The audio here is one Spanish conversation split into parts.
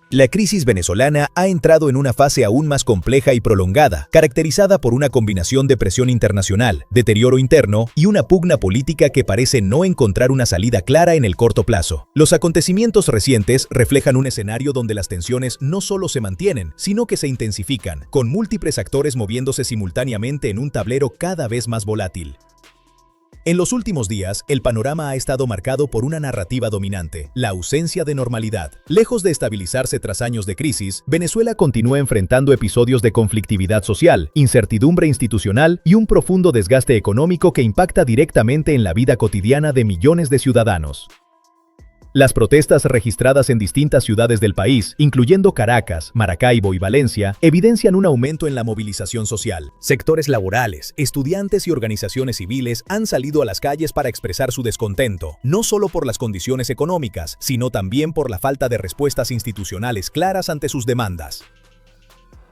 La crisis venezolana ha entrado en una fase aún más compleja y prolongada, caracterizada por una combinación de presión internacional, deterioro interno y una pugna política que parece no encontrar una salida clara en el corto plazo. Los acontecimientos recientes reflejan un escenario donde las tensiones no solo se mantienen, sino que se intensifican, con múltiples actores moviéndose simultáneamente en un tablero cada vez más volátil. En los últimos días, el panorama ha estado marcado por una narrativa dominante, la ausencia de normalidad. Lejos de estabilizarse tras años de crisis, Venezuela continúa enfrentando episodios de conflictividad social, incertidumbre institucional y un profundo desgaste económico que impacta directamente en la vida cotidiana de millones de ciudadanos. Las protestas registradas en distintas ciudades del país, incluyendo Caracas, Maracaibo y Valencia, evidencian un aumento en la movilización social. Sectores laborales, estudiantes y organizaciones civiles han salido a las calles para expresar su descontento, no solo por las condiciones económicas, sino también por la falta de respuestas institucionales claras ante sus demandas.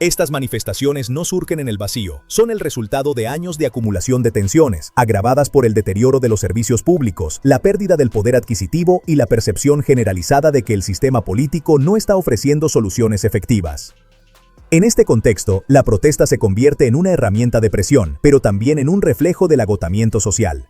Estas manifestaciones no surgen en el vacío, son el resultado de años de acumulación de tensiones, agravadas por el deterioro de los servicios públicos, la pérdida del poder adquisitivo y la percepción generalizada de que el sistema político no está ofreciendo soluciones efectivas. En este contexto, la protesta se convierte en una herramienta de presión, pero también en un reflejo del agotamiento social.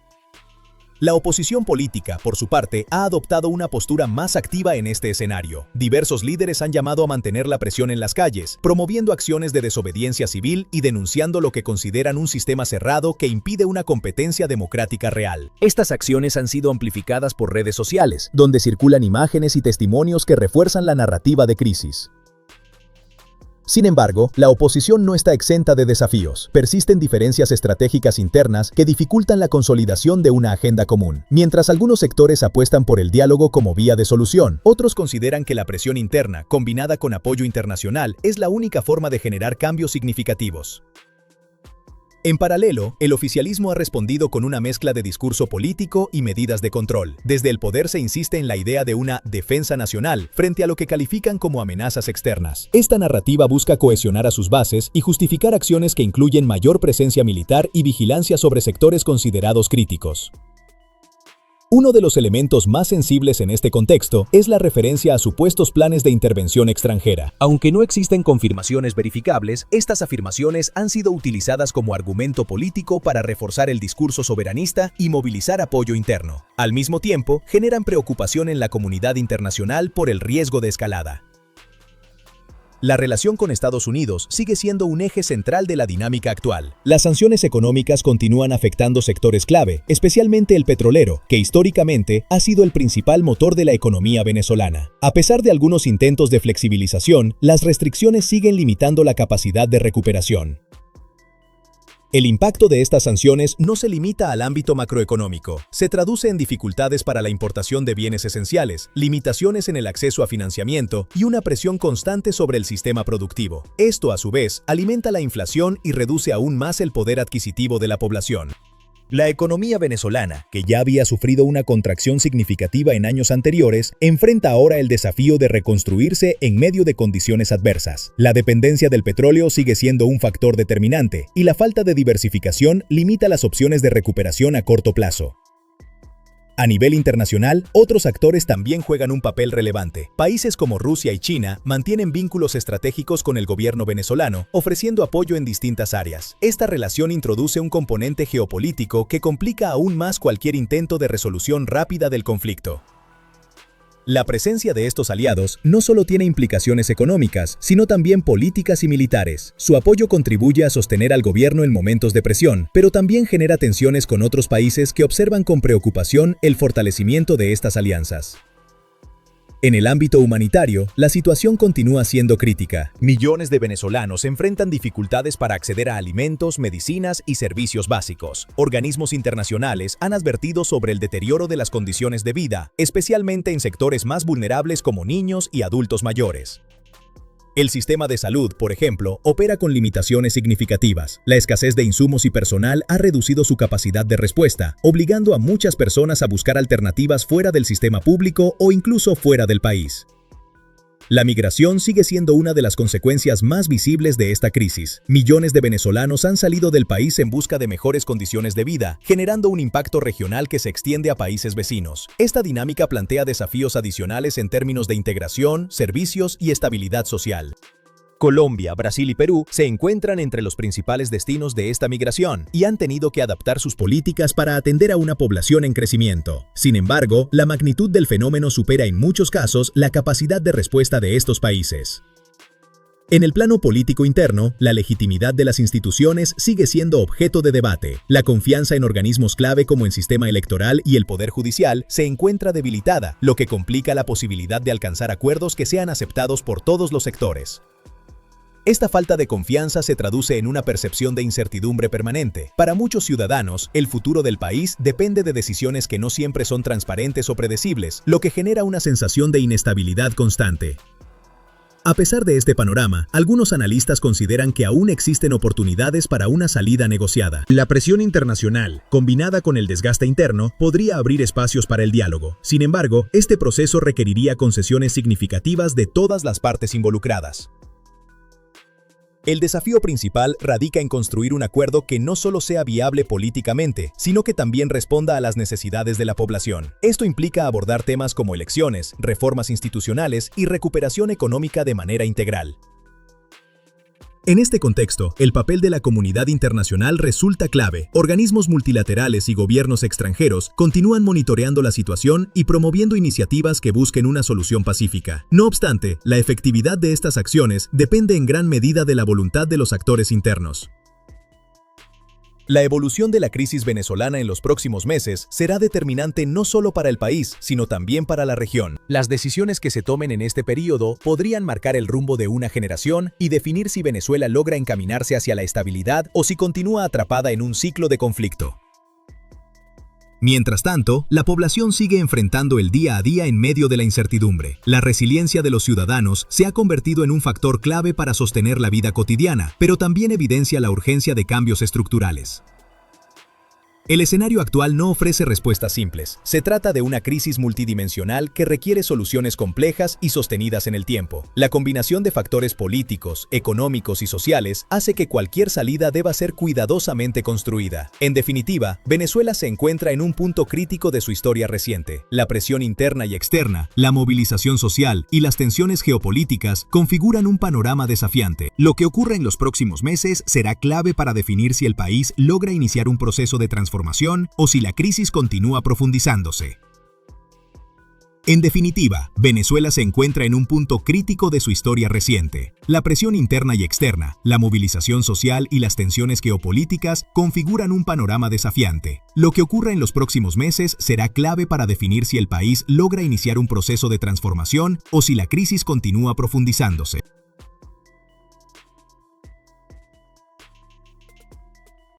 La oposición política, por su parte, ha adoptado una postura más activa en este escenario. Diversos líderes han llamado a mantener la presión en las calles, promoviendo acciones de desobediencia civil y denunciando lo que consideran un sistema cerrado que impide una competencia democrática real. Estas acciones han sido amplificadas por redes sociales, donde circulan imágenes y testimonios que refuerzan la narrativa de crisis. Sin embargo, la oposición no está exenta de desafíos. Persisten diferencias estratégicas internas que dificultan la consolidación de una agenda común. Mientras algunos sectores apuestan por el diálogo como vía de solución, otros consideran que la presión interna, combinada con apoyo internacional, es la única forma de generar cambios significativos. En paralelo, el oficialismo ha respondido con una mezcla de discurso político y medidas de control. Desde el poder se insiste en la idea de una defensa nacional frente a lo que califican como amenazas externas. Esta narrativa busca cohesionar a sus bases y justificar acciones que incluyen mayor presencia militar y vigilancia sobre sectores considerados críticos. Uno de los elementos más sensibles en este contexto es la referencia a supuestos planes de intervención extranjera. Aunque no existen confirmaciones verificables, estas afirmaciones han sido utilizadas como argumento político para reforzar el discurso soberanista y movilizar apoyo interno. Al mismo tiempo, generan preocupación en la comunidad internacional por el riesgo de escalada. La relación con Estados Unidos sigue siendo un eje central de la dinámica actual. Las sanciones económicas continúan afectando sectores clave, especialmente el petrolero, que históricamente ha sido el principal motor de la economía venezolana. A pesar de algunos intentos de flexibilización, las restricciones siguen limitando la capacidad de recuperación. El impacto de estas sanciones no se limita al ámbito macroeconómico. Se traduce en dificultades para la importación de bienes esenciales, limitaciones en el acceso a financiamiento y una presión constante sobre el sistema productivo. Esto, a su vez, alimenta la inflación y reduce aún más el poder adquisitivo de la población. La economía venezolana, que ya había sufrido una contracción significativa en años anteriores, enfrenta ahora el desafío de reconstruirse en medio de condiciones adversas. La dependencia del petróleo sigue siendo un factor determinante, y la falta de diversificación limita las opciones de recuperación a corto plazo. A nivel internacional, otros actores también juegan un papel relevante. Países como Rusia y China mantienen vínculos estratégicos con el gobierno venezolano, ofreciendo apoyo en distintas áreas. Esta relación introduce un componente geopolítico que complica aún más cualquier intento de resolución rápida del conflicto. La presencia de estos aliados no solo tiene implicaciones económicas, sino también políticas y militares. Su apoyo contribuye a sostener al gobierno en momentos de presión, pero también genera tensiones con otros países que observan con preocupación el fortalecimiento de estas alianzas. En el ámbito humanitario, la situación continúa siendo crítica. Millones de venezolanos enfrentan dificultades para acceder a alimentos, medicinas y servicios básicos. Organismos internacionales han advertido sobre el deterioro de las condiciones de vida, especialmente en sectores más vulnerables como niños y adultos mayores. El sistema de salud, por ejemplo, opera con limitaciones significativas. La escasez de insumos y personal ha reducido su capacidad de respuesta, obligando a muchas personas a buscar alternativas fuera del sistema público o incluso fuera del país. La migración sigue siendo una de las consecuencias más visibles de esta crisis. Millones de venezolanos han salido del país en busca de mejores condiciones de vida, generando un impacto regional que se extiende a países vecinos. Esta dinámica plantea desafíos adicionales en términos de integración, servicios y estabilidad social. Colombia, Brasil y Perú se encuentran entre los principales destinos de esta migración y han tenido que adaptar sus políticas para atender a una población en crecimiento. Sin embargo, la magnitud del fenómeno supera en muchos casos la capacidad de respuesta de estos países. En el plano político interno, la legitimidad de las instituciones sigue siendo objeto de debate. La confianza en organismos clave como el sistema electoral y el poder judicial se encuentra debilitada, lo que complica la posibilidad de alcanzar acuerdos que sean aceptados por todos los sectores. Esta falta de confianza se traduce en una percepción de incertidumbre permanente. Para muchos ciudadanos, el futuro del país depende de decisiones que no siempre son transparentes o predecibles, lo que genera una sensación de inestabilidad constante. A pesar de este panorama, algunos analistas consideran que aún existen oportunidades para una salida negociada. La presión internacional, combinada con el desgaste interno, podría abrir espacios para el diálogo. Sin embargo, este proceso requeriría concesiones significativas de todas las partes involucradas. El desafío principal radica en construir un acuerdo que no solo sea viable políticamente, sino que también responda a las necesidades de la población. Esto implica abordar temas como elecciones, reformas institucionales y recuperación económica de manera integral. En este contexto, el papel de la comunidad internacional resulta clave. Organismos multilaterales y gobiernos extranjeros continúan monitoreando la situación y promoviendo iniciativas que busquen una solución pacífica. No obstante, la efectividad de estas acciones depende en gran medida de la voluntad de los actores internos. La evolución de la crisis venezolana en los próximos meses será determinante no solo para el país, sino también para la región. Las decisiones que se tomen en este periodo podrían marcar el rumbo de una generación y definir si Venezuela logra encaminarse hacia la estabilidad o si continúa atrapada en un ciclo de conflicto. Mientras tanto, la población sigue enfrentando el día a día en medio de la incertidumbre. La resiliencia de los ciudadanos se ha convertido en un factor clave para sostener la vida cotidiana, pero también evidencia la urgencia de cambios estructurales. El escenario actual no ofrece respuestas simples. Se trata de una crisis multidimensional que requiere soluciones complejas y sostenidas en el tiempo. La combinación de factores políticos, económicos y sociales hace que cualquier salida deba ser cuidadosamente construida. En definitiva, Venezuela se encuentra en un punto crítico de su historia reciente. La presión interna y externa, la movilización social y las tensiones geopolíticas configuran un panorama desafiante. Lo que ocurra en los próximos meses será clave para definir si el país logra iniciar un proceso de transformación o si la crisis continúa profundizándose. En definitiva, Venezuela se encuentra en un punto crítico de su historia reciente. La presión interna y externa, la movilización social y las tensiones geopolíticas configuran un panorama desafiante. Lo que ocurra en los próximos meses será clave para definir si el país logra iniciar un proceso de transformación o si la crisis continúa profundizándose.